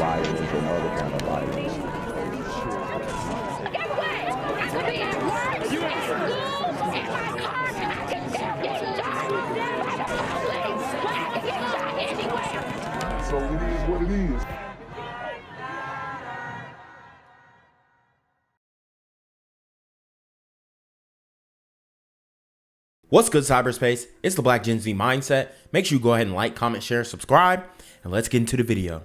violence and other kind of violence. Get away! I could be at work, at school, in my car, I can still get shot by the police. I can get shot anywhere. So it is what it is. What's good, cyberspace? It's the Black Gen Z Mindset. Make sure you go ahead and like, comment, share, subscribe, and let's get into the video.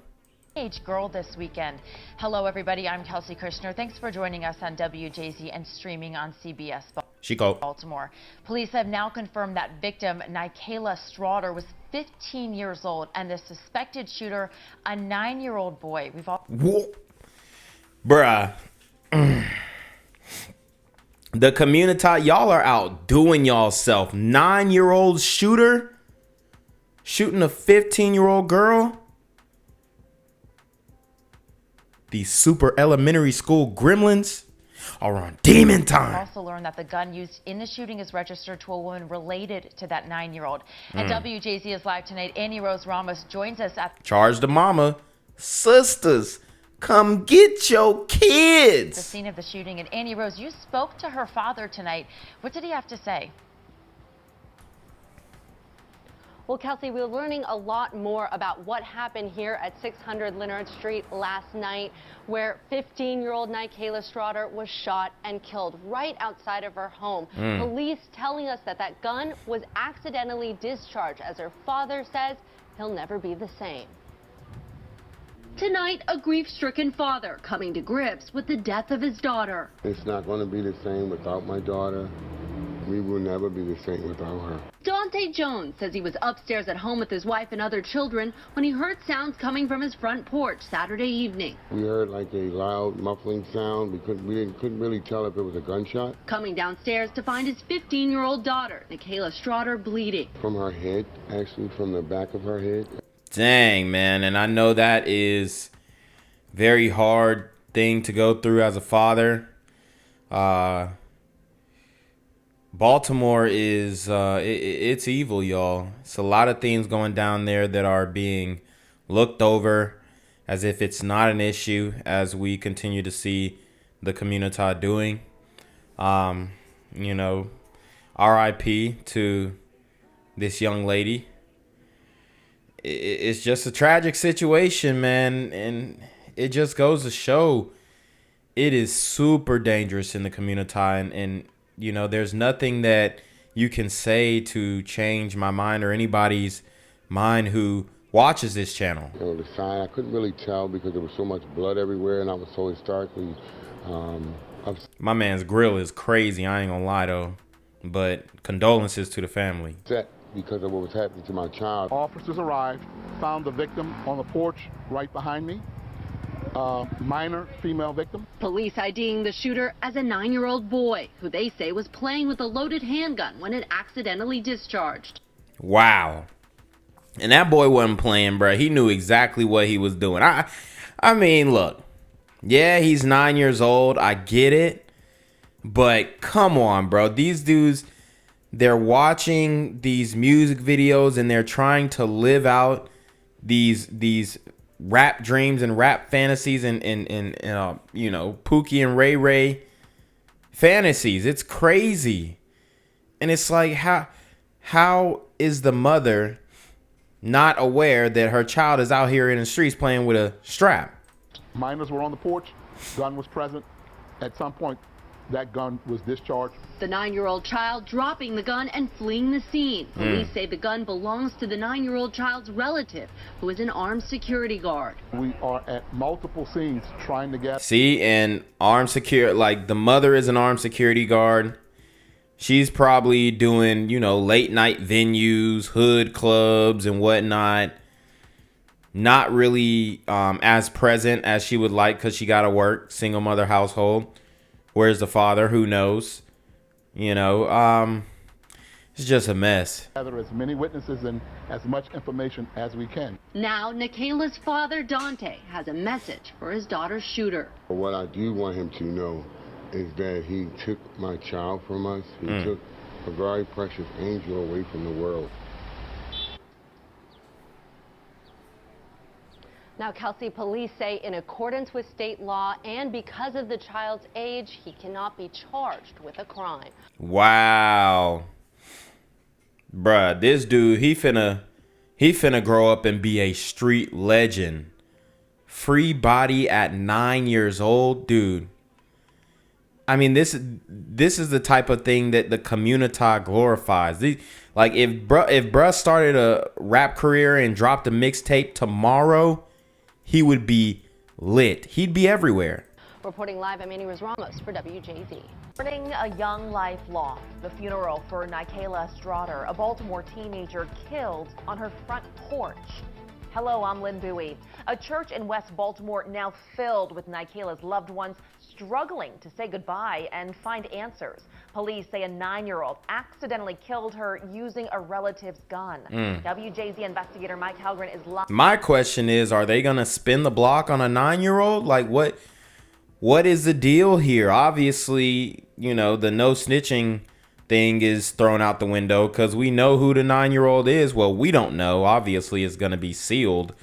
Teenage girl this weekend. Hello, everybody. I'm Kelsey Kirshner. Thanks for joining us on WJZ and streaming on CBS Baltimore. Police have now confirmed that victim, Nykayla Strawder, was 15 years old, and the suspected shooter, a 9-year-old boy. We've all... Bruh. The community, y'all are out doing y'all self. 9-year-old shooter shooting a 15-year-old girl. These super elementary school gremlins are on demon time. Also learned that the gun used in the shooting is registered to a woman related to that 9-year-old. And WJZ is live tonight. Annie Rose Ramos joins us at Charge the mama. Sisters, come get your kids. the scene of the shooting. And Annie Rose, you spoke to her father tonight. What did he have to say? Well, Kelsey, we're learning a lot more about what happened here at 600 Leonard Street last night, where 15-year-old Nykayla Strawder was shot and killed right outside of her home. Police telling us that that gun was accidentally discharged. As her father says, he'll never be the same. Tonight, a grief-stricken father coming to grips with the death of his daughter. It's not going to be the same without my daughter. We will never be the same without her. Dante Jones says he was upstairs at home with his wife and other children when he heard sounds coming from his front porch Saturday evening. We heard like a loud muffling sound. We couldn't really tell if it was a gunshot. Coming downstairs to find his 15-year-old daughter, Nykayla Strawder, bleeding. From her head, actually from the back of her head. Dang, man. And I know that is very hard thing to go through as a father. Baltimore is it's evil, y'all. It's a lot of things going down there that are being looked over as if it's not an issue, as we continue to see the community doing. You know, RIP to this young lady. It's just a tragic situation, man, and it just goes to show it is super dangerous in the community, and you know, there's nothing that you can say to change my mind or anybody's mind who watches this channel. You know, the sign, I couldn't really tell because there was so much blood everywhere, and I was so hysterically My man's grill is crazy, I ain't gonna lie though, but condolences to the family. upset because of what was happening to my child. Officers arrived, found the victim on the porch right behind me. Minor female victim. Police IDing the shooter as a 9-year-old boy who they say was playing with a loaded handgun when it accidentally discharged. Wow. And that boy wasn't playing, bro. He knew exactly what he was doing. I mean, look. Yeah, he's 9 years old. I get it. But come on, bro. These dudes, they're watching these music videos and they're trying to live out these rap dreams and rap fantasies and you know, Pookie and Ray Ray fantasies. It's crazy. And it's like, how is the mother not aware that her child is out here in the streets playing with a strap? Minors were on the porch. Gun was present. At some point, that gun was discharged. The 9-year-old child dropping the gun and fleeing the scene. Police say the gun belongs to the 9-year-old child's relative, who is an armed security guard. We are at multiple scenes trying to get... See, and armed security, like the mother is an armed security guard. She's probably doing, you know, late night venues, hood clubs and whatnot. Not really as present as she would like because she got to work, single mother household. Where's the father? Who knows? You know, it's just a mess. Gather as many witnesses and as much information as we can. Now, Nykayla's father, Dante, has a message for his daughter's shooter. What I do want him to know is that he took my child from us. He took a very precious angel away from the world. Now, Kelsey, police say in accordance with state law and because of the child's age, he cannot be charged with a crime. Wow. Bruh, this dude, he finna grow up and be a street legend. Free body at 9 years old, dude. I mean, this is the type of thing that the community glorifies. Like if bruh started a rap career and dropped a mixtape tomorrow, he would be lit. He'd be everywhere. Reporting live, I'm Annie Ramos for WJZ. Burning a young life lost. The funeral for Nykayla Strawder, a Baltimore teenager killed on her front porch. Hello, I'm Lynn Bowie. A church in West Baltimore now filled with Nykayla's loved ones struggling to say goodbye and find answers. Police say a 9-year-old accidentally killed her using a relative's gun. WJZ investigator Mike Halgren is live. My question is, are they gonna spin the block on a 9-year-old? Like what is the deal here? Obviously, you know, the no snitching thing is thrown out the window because we know who the 9-year-old is. Well, we don't know. Obviously, it's going to be sealed.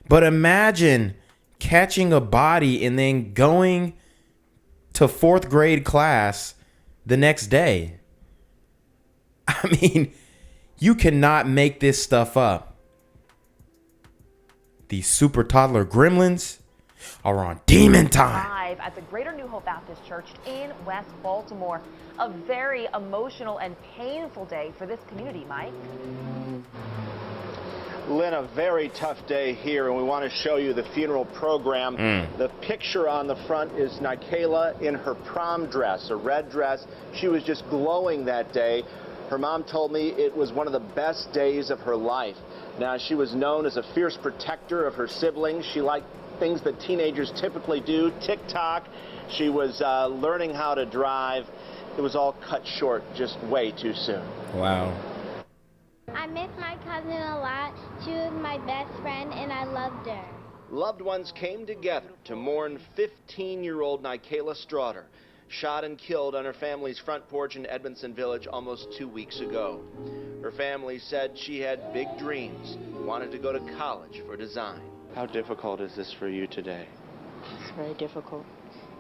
But imagine catching a body and then going to 4th grade class the next day. I mean, you cannot make this stuff up. These super toddler gremlins are on demon time. Live at the Greater New Hope Baptist Church in West Baltimore. A very emotional and painful day for this community, Mike. Lynn, a very tough day here, and we want to show you the funeral program. The picture on the front is Nykayla in her prom dress, a red dress. She was just glowing that day. Her mom told me it was one of the best days of her life. Now, she was known as a fierce protector of her siblings. She liked things that teenagers typically do, Tik Tok. She was learning how to drive. It was all cut short just way too soon. Wow. I miss my cousin a lot. She was my best friend and I loved her. Loved ones came together to mourn 15-year-old Nykayla Strawder, shot and killed on her family's front porch in Edmondson Village almost 2 weeks ago. Her family said she had big dreams, wanted to go to college for design. How difficult is this for you today? It's very difficult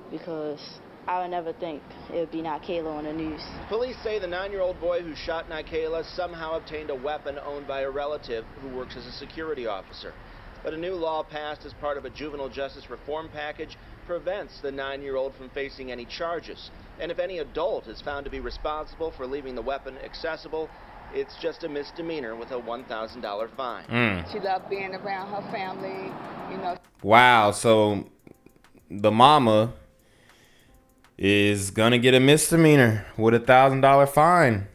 because I would never think it would be Nykayla on the news. Police say the 9-year-old boy who shot Nykayla somehow obtained a weapon owned by a relative who works as a security officer. But a new law passed as part of a juvenile justice reform package prevents the 9-year-old from facing any charges. And if any adult is found to be responsible for leaving the weapon accessible, it's just a misdemeanor with a $1,000 fine. She loved being around her family, you know. Wow, so the mama is gonna get a misdemeanor with a $1,000 fine.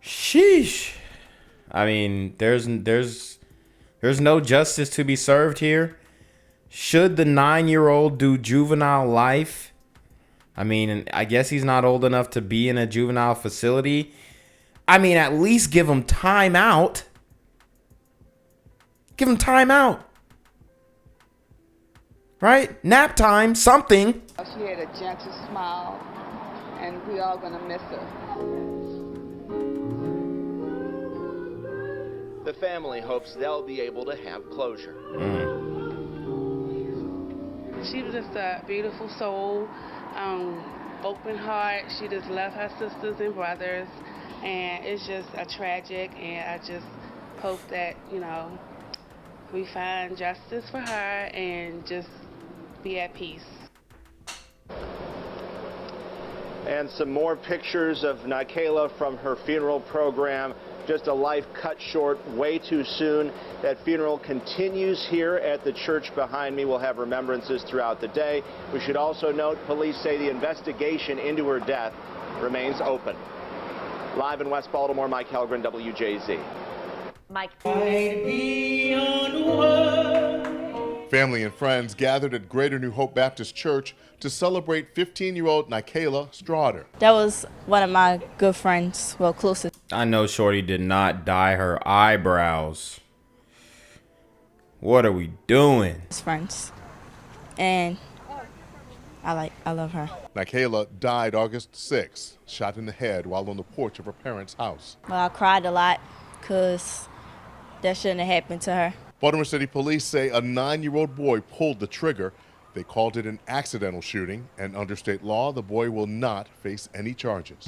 Sheesh. I mean, there's no justice to be served here. Should the 9-year-old do juvenile life? I mean, I guess he's not old enough to be in a juvenile facility. I mean, at least give him time out. Give him time out. Right? Nap time, something. She had a gentle smile, and we all gonna miss her. The family hopes they'll be able to have closure. She was just a beautiful soul, open heart. She just loved her sisters and brothers, and it's just a tragic, and I just hope that, you know, we find justice for her and just be at peace. And some more pictures of Nykayla from her funeral program. Just a life cut short way too soon. That funeral continues here at the church behind me. We'll have remembrances throughout the day. We should also note police say the investigation into her death remains open. Live in West Baltimore, Mike Halgren, WJZ. Mike. Family and friends gathered at Greater New Hope Baptist Church to celebrate 15-year-old Nykayla Strawder. That was one of my good friends, well, closest. I know Shorty did not dye her eyebrows. What are we doing? Friends. And I love her. Nykayla died August 6th, shot in the head while on the porch of her parents' house. Well, I cried a lot because that shouldn't have happened to her. Baltimore City Police say a 9-year-old boy pulled the trigger. They called it an accidental shooting, and under state law, the boy will not face any charges.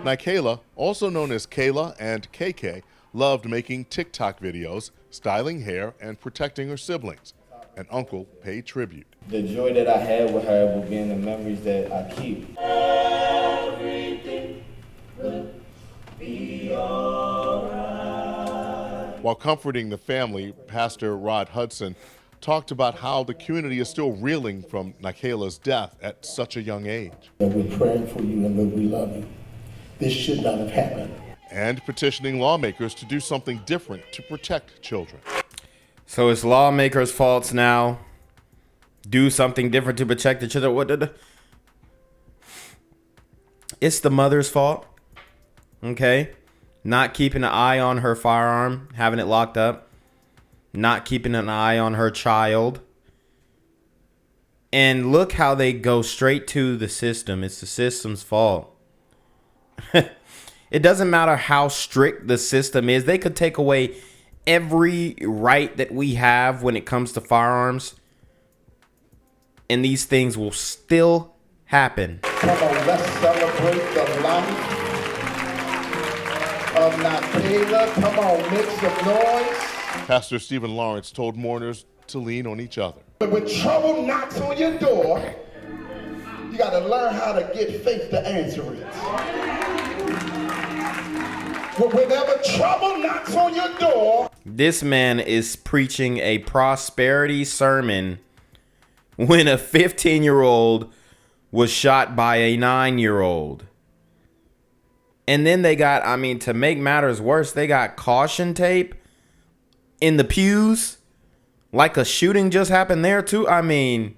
Nykayla, also known as Kayla and KK, loved making Tik Tok videos, styling hair, and protecting her siblings. An uncle paid tribute. The joy that I had with her will be in the memories that I keep. Everything will be alright. While comforting the family, Pastor Rod Hudson talked about how the community is still reeling from Nykayla's death at such a young age. We're praying for you and we love you. This should not have happened. And petitioning lawmakers to do something different to protect children. So it's lawmakers' faults now. Do something different to protect the children. It's the mother's fault. Okay? Not keeping an eye on her firearm, having it locked up. Not keeping an eye on her child. And look how they go straight to the system. It's the system's fault. It doesn't matter how strict the system is. They could take away every right that we have when it comes to firearms, and these things will still happen. Come on, let's celebrate the life of Nykayla. Come on, make some noise. Pastor Stephen Lawrence told mourners to lean on each other. But when trouble knocks on your door, you got to learn how to get faith to answer it. Whenever trouble knocks on your door. This man is preaching a prosperity sermon when a 15-year-old was shot by a 9-year-old. And then they got, I mean, to make matters worse, they got caution tape in the pews. Like a shooting just happened there too. I mean,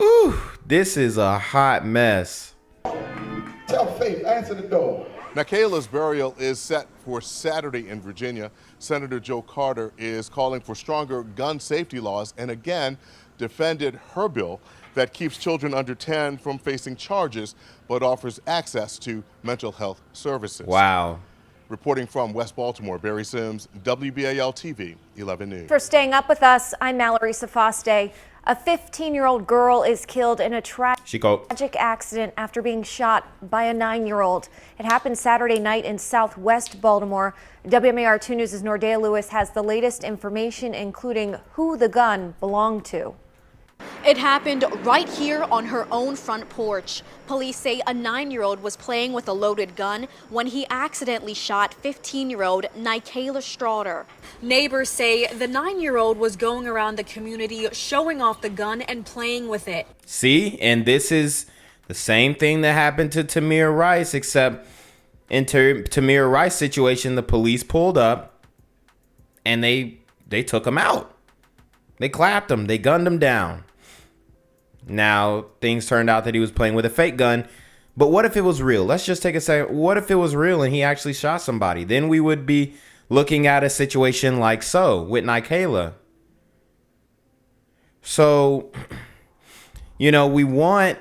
ooh, this is a hot mess. Tell Faith, answer the door. Nykayla's burial is set for Saturday in Virginia. Senator Joe Carter is calling for stronger gun safety laws and again defended her bill that keeps children under 10 from facing charges but offers access to mental health services. Wow. Reporting from West Baltimore, Barry Sims, WBAL TV, 11 News. For staying up with us, I'm Mallory Safaste. A 15-year-old girl is killed in a tragic accident after being shot by a 9-year-old. It happened Saturday night in Southwest Baltimore. WMAR 2 News' Nordea Lewis has the latest information, including who the gun belonged to. It happened right here on her own front porch. Police say a 9-year-old was playing with a loaded gun when he accidentally shot 15-year-old Nykayla Strawder. Neighbors say the 9-year-old was going around the community showing off the gun and playing with it. See, and this is the same thing that happened to Tamir Rice, except in Tamir Rice's situation, the police pulled up and they took him out. They clapped him. They gunned him down. Now, things turned out that he was playing with a fake gun. But what if it was real? Let's just take a second. What if it was real and he actually shot somebody? Then we would be looking at a situation like so with Nykayla. So, you know, we want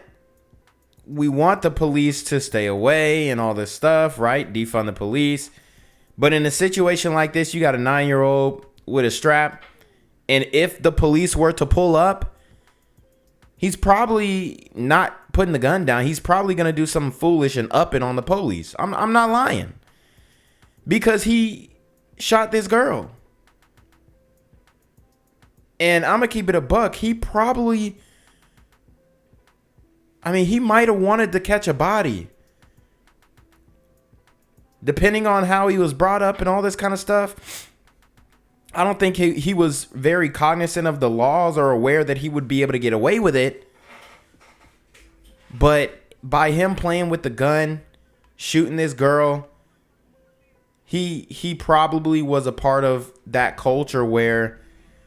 the police to stay away and all this stuff, right? Defund the police. But in a situation like this, you got a 9-year-old with a strap. And if the police were to pull up, he's probably not putting the gun down. He's probably going to do something foolish and up it on the police. I'm not lying. Because he shot this girl. And I'm going to keep it a buck. He probably, I mean, he might have wanted to catch a body. Depending on how he was brought up and all this kind of stuff. I don't think he was very cognizant of the laws or aware that he would be able to get away with it. But by him playing with the gun, shooting this girl, he probably was a part of that culture where,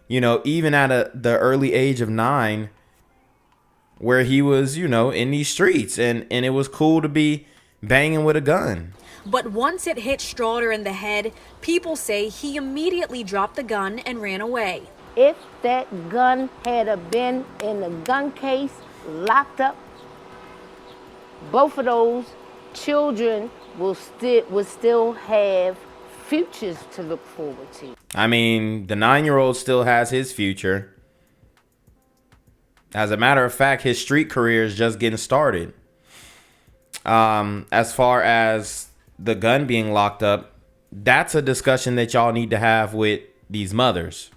you know, even at the early age of 9, where he was, you know, in these streets and it was cool to be banging with a gun. But once it hit Strawder in the head, people say he immediately dropped the gun and ran away. If that gun had been in the gun case, locked up, both of those children would still have futures to look forward to. I mean, the 9-year-old still has his future. As a matter of fact, his street career is just getting started. As far as the gun being locked up, that's a discussion that y'all need to have with these mothers.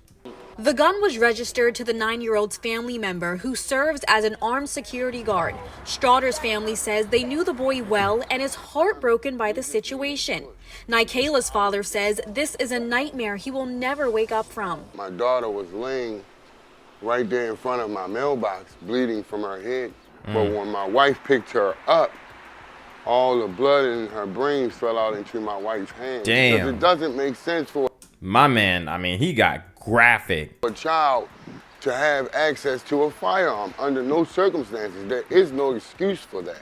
The gun was registered to the 9-year-old's family member who serves as an armed security guard. Strawder's family says they knew the boy well and is heartbroken by the situation. Nykayla's father says this is a nightmare he will never wake up from. My daughter was laying right there in front of my mailbox, bleeding from her head. But when my wife picked her up, all the blood in her brains fell out into my wife's hand. Damn. Because it doesn't make sense for My man, I mean, he got graphic. a child to have access to a firearm under no circumstances. There is no excuse for that.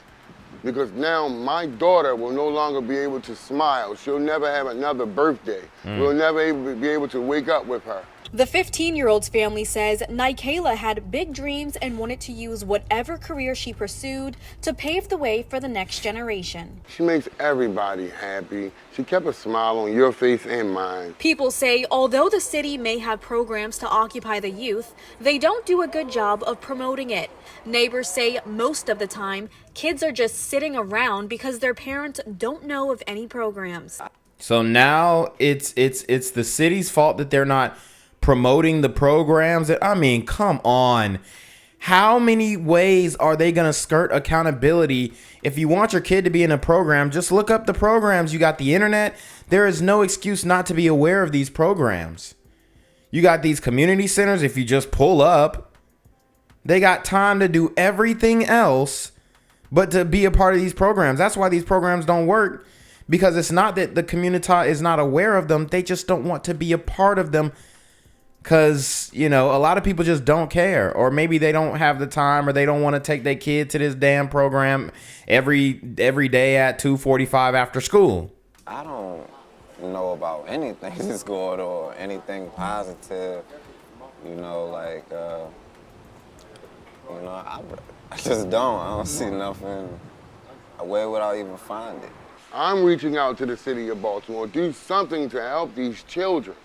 Because now my daughter will no longer be able to smile. She'll never have another birthday. We'll never be able to wake up with her. The 15-year-old's family says Nykayla had big dreams and wanted to use whatever career she pursued to pave the way for the next generation. She makes everybody happy. She kept a smile on your face and mine. People say although the city may have programs to occupy the youth, they don't do a good job of promoting it. Neighbors say most of the time, kids are just sitting around because their parents don't know of any programs. So now it's the city's fault that they're not promoting the programs. I mean, come on. How many ways are they going to skirt accountability? If you want your kid to be in a program, just look up the programs. You got the internet. There is no excuse not to be aware of these programs. You got these community centers. If you just pull up, they got time to do everything else but to be a part of these programs. That's why these programs don't work, because it's not that the community is not aware of them. They just don't want to be a part of them. Because, you know, a lot of people just don't care, or maybe they don't have the time, or they don't want to take their kid to this damn program every day at 2:45 after school. I don't know about anything that's going on, anything positive, you know, like, you know, I just don't. I don't see nothing. Where would I even find it? I'm reaching out to the city of Baltimore. Do something to help these children,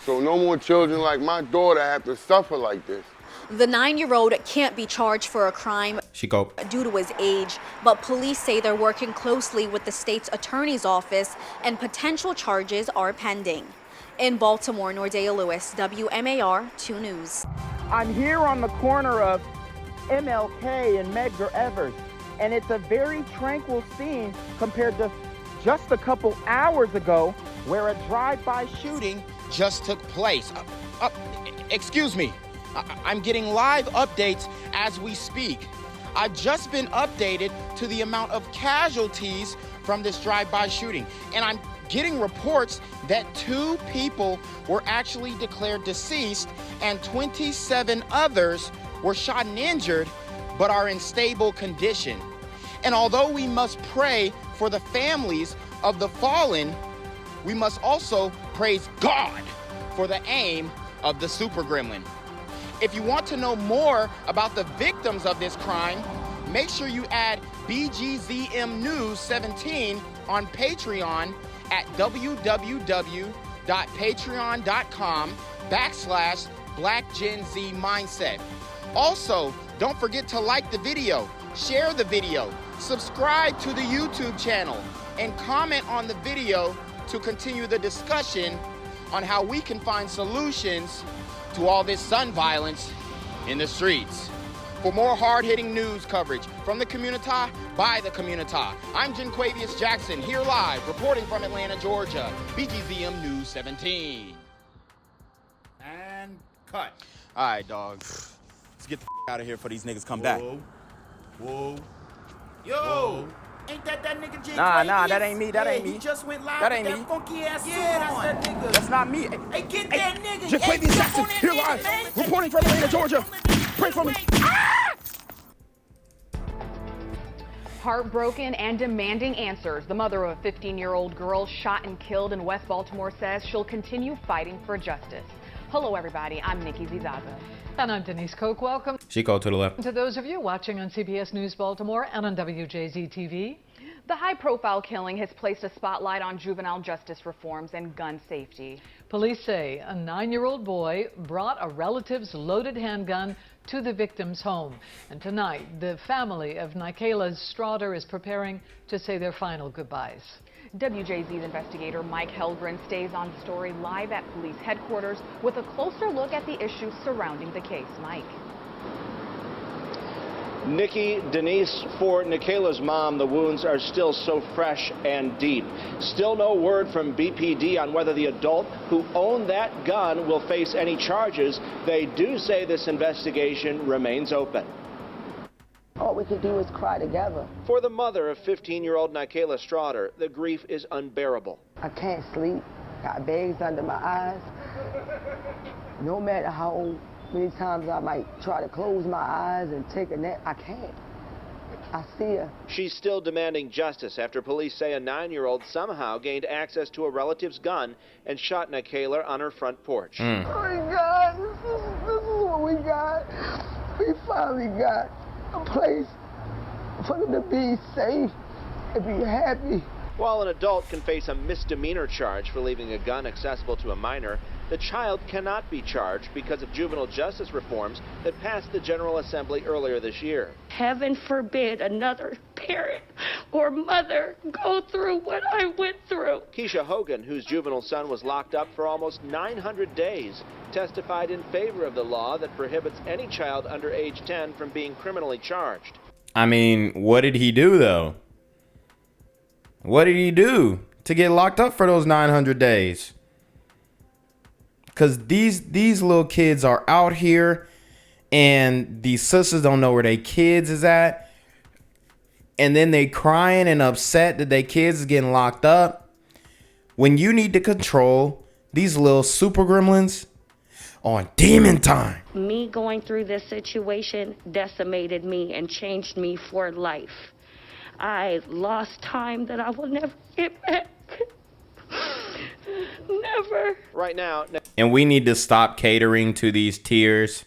so no more children like my daughter have to suffer like this. The 9-year-old can't be charged for a crime due to his age, but police say they're working closely with the state's attorney's office and potential charges are pending. In Baltimore, Nordea Lewis, WMAR 2 News. I'm here on the corner of MLK and Medgar Evers, and it's a very tranquil scene compared to just a couple hours ago where a drive-by shooting just took place. Excuse me, I'm getting live updates as we speak. I've just been updated to the amount of casualties from this drive-by shooting, and I'm getting reports that 2 people were actually declared deceased and 27 others were shot and injured but are in stable condition. And although we must pray for the families of the fallen, we must also praise God for the aim of the super gremlin. If you want to know more about the victims of this crime, make sure you add BGZM News 17 on Patreon at www.patreon.com/blackgenzmindset. Also, don't forget to like the video, share the video, subscribe to the YouTube channel, and comment on the video to continue the discussion on how we can find solutions to all this gun violence in the streets. For more hard-hitting news coverage from the community, by the community, I'm Nykayla Jackson, here live, reporting from Atlanta, Georgia, BGZM News 17. And cut. All right, dog. Let's get the out of here before these niggas come back. Whoa. Yo! Ain't that nigga J? Nah, that ain't me. That ain't me. He just went live That ain't with me. that funky ass suit on. That's that nigga. That's not me. Hey, get that nigga. Nykayla Jackson, here live, reporting from Atlanta, Georgia. Pray for me. Heartbroken and demanding answers, the mother of a 15-year-old girl shot and killed in West Baltimore says she'll continue fighting for justice. Hello, everybody. I'm Nikki Zizaza. And I'm Denise Koch. Welcome. She called to the left. To those of you watching on CBS News Baltimore and on WJZ TV. The high-profile killing has placed a spotlight on juvenile justice reforms and gun safety. Police say a 9-year-old boy brought a relative's loaded handgun to the victim's home. And tonight, the family of Nykayla Strawder is preparing to say their final goodbyes. WJZ's investigator Mike Helgren stays on the story live at police headquarters with a closer look at the issues surrounding the case. Mike. Nikki, Denise, for Nykayla's mom, the wounds are still so fresh and deep. Still no word from BPD on whether the adult who owned that gun will face any charges. They do say this investigation remains open. All we could do is cry together. For the mother of 15-year-old Nykayla Strawder, the grief is unbearable. I can't sleep. Got bags under my eyes. No matter how many times I might try to close my eyes and take a nap, I can't. I see her. She's still demanding justice after police say a 9-year-old somehow gained access to a relative's gun and shot Nykayla on her front porch. Oh my God, this is what we got. We finally got a place for them to be safe and be happy. While an adult can face a misdemeanor charge for leaving a gun accessible to a minor, the child cannot be charged because of juvenile justice reforms that passed the General Assembly earlier this year. Heaven forbid another parent or mother go through what I went through. Keisha Hogan, whose juvenile son was locked up for almost 900 days, testified in favor of the law that prohibits any child under age 10 from being criminally charged. I mean, what did he do, though? What did he do to get locked up for those 900 days? Because these little kids are out here and these sisters don't know where their kids is at. And then they crying and upset that their kids is getting locked up. When you need to control these little super gremlins on demon time. Me going through this situation decimated me and changed me for life. I lost time that I will never get back. Never. Right now. And we need to stop catering to these tears.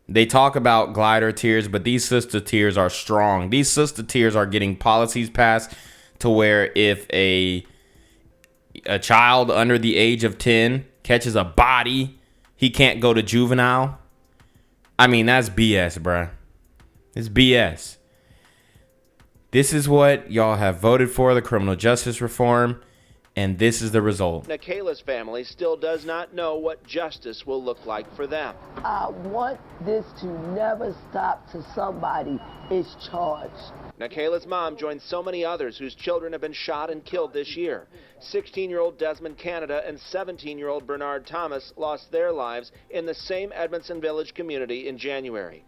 They talk about glider tears, but these sister tears are strong. These sister tears are getting policies passed to where if a child under the age of 10 catches a body, he can't go to juvenile. I mean, that's BS, bruh. It's BS. This is what y'all have voted for, the criminal justice reform, and this is the result. Nykayla's family still does not know what justice will look like for them. I want this to never stop till somebody is charged. Nykayla's mom joins so many others whose children have been shot and killed this year. 16-year-old Desmond Canada and 17-year-old Bernard Thomas lost their lives in the same Edmondson Village community in January.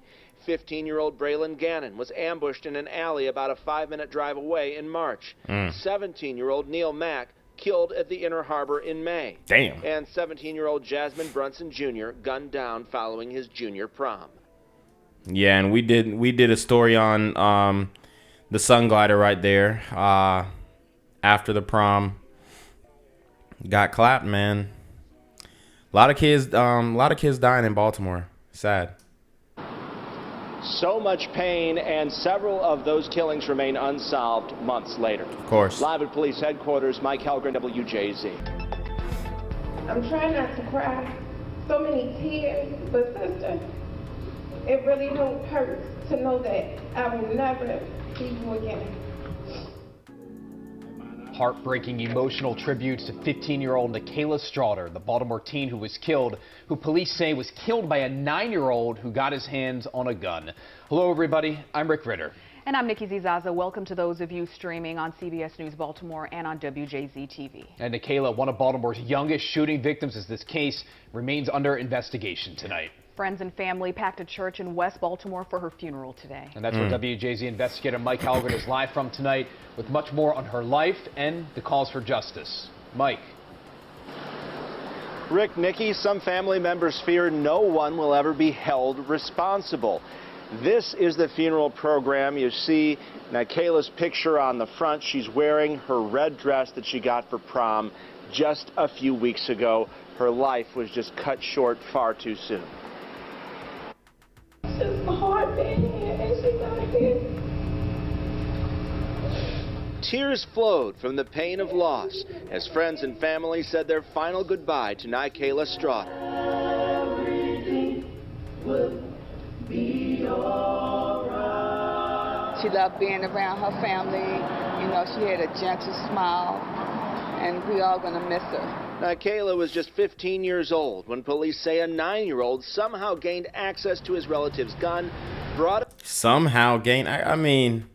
15-year-old Braylon Gannon was ambushed in an alley about a 5-minute drive away in March. 17-year-old Neil Mack killed at the Inner Harbor in May. Damn. And 17-year-old Jasmine Brunson Jr. gunned down following his junior prom. Yeah, and we did a story on the sun glider right there after the prom. Got clapped, man. A lot of kids dying in Baltimore. Sad. So much pain, and several of those killings remain unsolved months later. Of course. Live at police headquarters, Mike Helgren, WJZ. I'm trying not to cry. So many tears, but sister, it really don't hurt to know that I will never see you again. Heartbreaking, emotional tributes to 15-year-old Nykayla Strawder, the Baltimore teen who was killed, who police say was killed by a 9-year-old who got his hands on a gun. Hello, everybody. I'm Rick Ritter. And I'm Nikki Zizaza. Welcome to those of you streaming on CBS News Baltimore and on WJZ TV. And Nykayla, one of Baltimore's youngest shooting victims, as this case remains under investigation tonight. Friends and family packed a church in West Baltimore for her funeral today. And that's where WJZ investigator Mike Helgren is live from tonight with much more on her life and the calls for justice. Mike. Rick, Nikki, some family members fear no one will ever be held responsible. This is the funeral program. You see Nykayla's picture on the front. She's wearing her red dress that she got for prom. just a few weeks ago. Her life was just cut short far too soon. It's just hard being here and she's not here. Tears flowed from the pain of loss as friends and family said their final goodbye to Nykayla Strawder. She loved being around her family. You know, she had a gentle smile, and we all gonna miss her. Nykayla was just 15 years old when police say a 9-year-old somehow gained access to his relative's gun, I mean,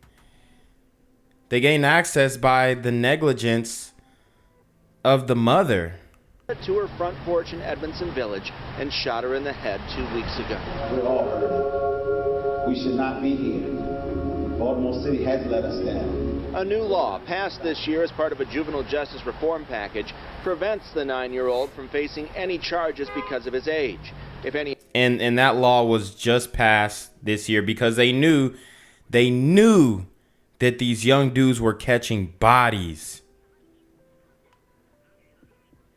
they gained access by the negligence of the mother. To her front porch in Edmondson Village and shot her in the head 2 weeks ago. We're all hurting. We should not be here. Baltimore City has let us down. A new law passed this year as part of a juvenile justice reform package prevents the 9-year-old from facing any charges because of his age. If any, and that law was just passed this year because they knew that these young dudes were catching bodies.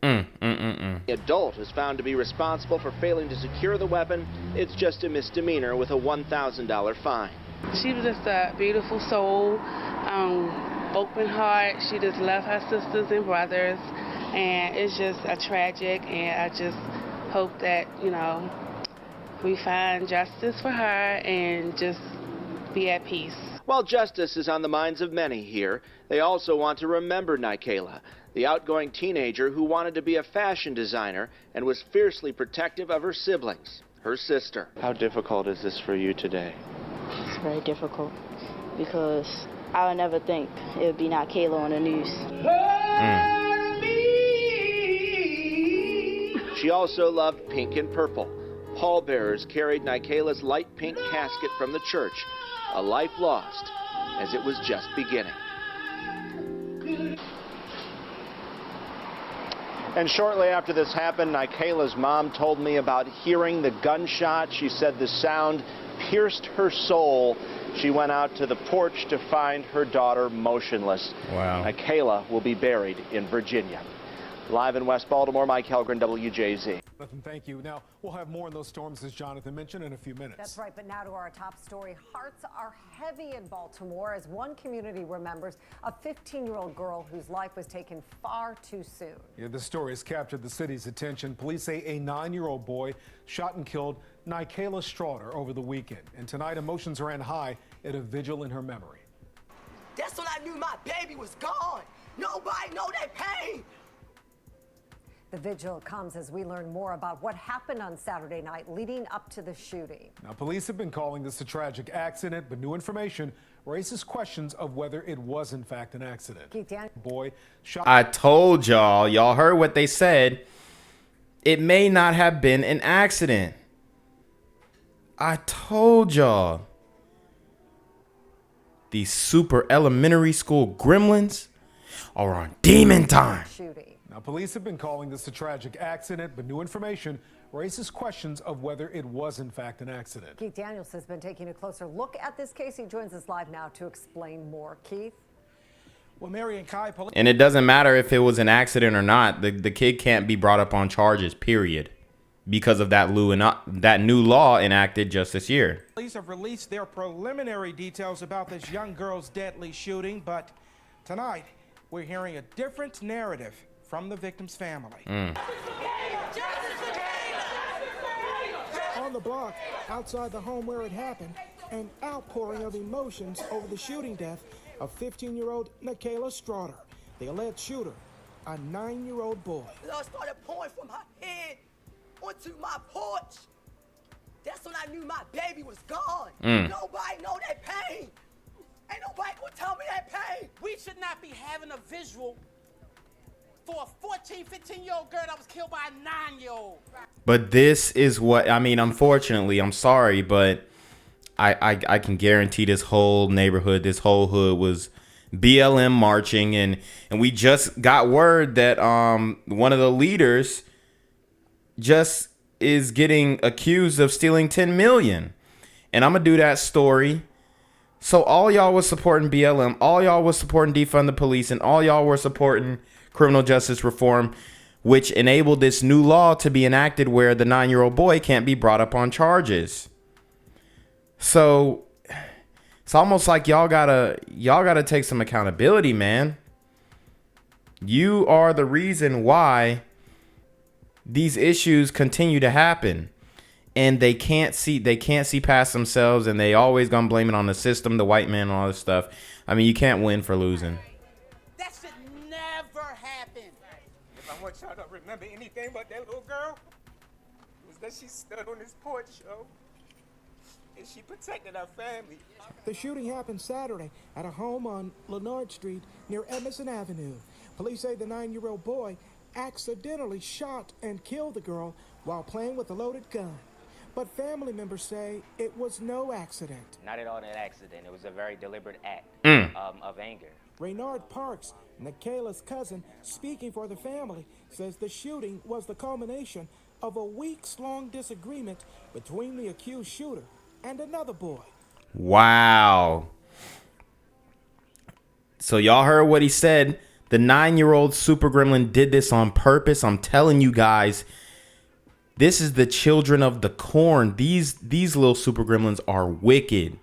The adult is found to be responsible for failing to secure the weapon. It's just a misdemeanor with a $1,000 fine. She was just a beautiful soul, open heart. She just loved her sisters and brothers, and it's just a tragic, and I just hope that, you know, we find justice for her and just be at peace. While justice is on the minds of many here, they also want to remember Nykayla, the outgoing teenager who wanted to be a fashion designer and was fiercely protective of her siblings, her sister. How difficult is this for you today? It's very difficult because I would never think it would be Nykayla on the news. She also loved pink and purple. Pallbearers carried Nykayla's light pink casket from the church, a life lost as it was just beginning. And shortly after this happened, Nykayla's mom told me about hearing the gunshot. She said the sound pierced her soul. She went out to the porch to find her daughter motionless. Wow. Nykayla will be buried in Virginia. Live in West Baltimore, Mike Helgren, WJZ. Jonathan, thank you. Now, we'll have more on those storms, as Jonathan mentioned, in a few minutes. That's right, but now to our top story. Hearts are heavy in Baltimore as one community remembers a 15-year-old girl whose life was taken far too soon. Yeah, this story has captured the city's attention. Police say a 9-year-old boy shot and killed Nykayla Strawder over the weekend. And tonight, emotions ran high at a vigil in her memory. That's when I knew my baby was gone. Nobody know that pain. The vigil comes as we learn more about what happened on Saturday night leading up to the shooting. Now, police have been calling this a tragic accident, but new information raises questions of whether it was in fact an accident. Boy shot. I told y'all heard what they said. It may not have been an accident. I told y'all. These super elementary school gremlins are on demon time. Now, police have been calling this a tragic accident, but new information raises questions of whether it was in fact an accident. Keith Daniels has been taking a closer look at this case. He joins us live now to explain more. Keith? Well, Mary and Kai, police. And it doesn't matter if it was an accident or not. The kid can't be brought up on charges, period, because of that new law enacted just this year. Police have released their preliminary details about this young girl's deadly shooting, but tonight we're hearing a different narrative from the victim's family. On the block, outside the home where it happened, an outpouring of emotions over the shooting death of 15-year-old Nykayla Strawder, the alleged shooter, a 9-year-old boy. Blood started pouring from her head onto my porch. That's when I knew my baby was gone. Nobody know that pain. Ain't nobody gonna tell me that pain. We should not be having a visual for a 14, 15-year-old girl that was killed by a 9-year-old. But this is what, I mean, unfortunately, I'm sorry, but I can guarantee this whole neighborhood, this whole hood was BLM marching. And we just got word that one of the leaders just is getting accused of stealing $10 million. And I'm going to do that story So all y'all was supporting BLM, all y'all was supporting defund the police, and all y'all were supporting criminal justice reform, which enabled this new law to be enacted where the 9-year-old boy can't be brought up on charges. So it's almost like y'all gotta take some accountability, man. You are the reason why these issues continue to happen. And they can't see past themselves, and they always gonna blame it on the system, the white man, and all this stuff. I mean, you can't win for losing. That should never happen. If I want y'all to remember anything about that little girl, it was that she stood on this porch, yo, and she protected our family. The shooting happened Saturday at a home on Leonard Street near Emerson Avenue. Police say the 9-year-old boy accidentally shot and killed the girl while playing with a loaded gun. But family members say it was no accident. Not at all an accident. It was a very deliberate act of anger. Raynard Parks, Nykayla's cousin, speaking for the family, says the shooting was the culmination of a weeks-long disagreement between the accused shooter and another boy. Wow. So y'all heard what he said. The 9-year-old super gremlin did this on purpose. I'm telling you guys. This is the children of the corn. These little super gremlins are wicked.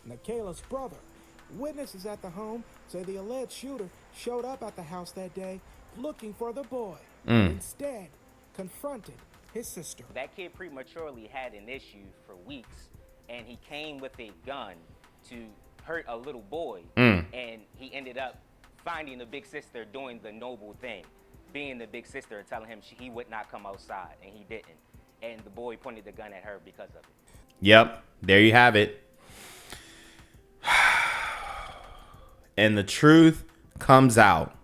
Nykayla's brother, witnesses at the home, say the alleged shooter showed up at the house that day looking for the boy. Instead, confronted his sister. That kid prematurely had an issue for weeks, and he came with a gun to hurt a little boy, and he ended up finding the big sister doing the noble thing. Being the big sister and telling him he would not come outside, and he didn't. And the boy pointed the gun at her because of it. Yep, there you have it. And the truth comes out.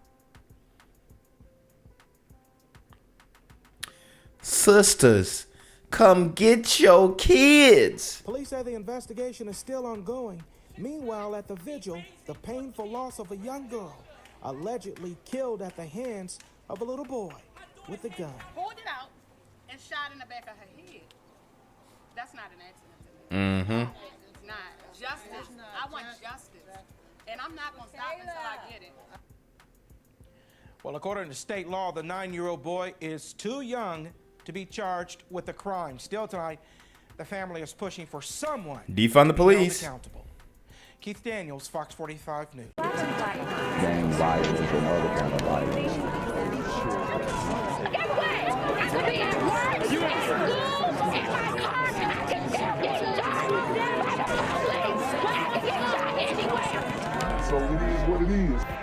Sisters, come get your kids. Police say the investigation is still ongoing. Meanwhile, at the vigil, the painful loss of a young girl allegedly killed at the hands of a little boy with a gun. Pulled it out and shot in the back of her head. That's not an accident to me. It's not. Justice. I want justice. And I'm not going to stop until I get it. Well, according to state law, the 9-year-old boy is too young to be charged with a crime. Still tonight, the family is pushing for someone defund the police. Accountable. Keith Daniels, Fox 45 News. Gang violence and other kind of violence. So it is what it is.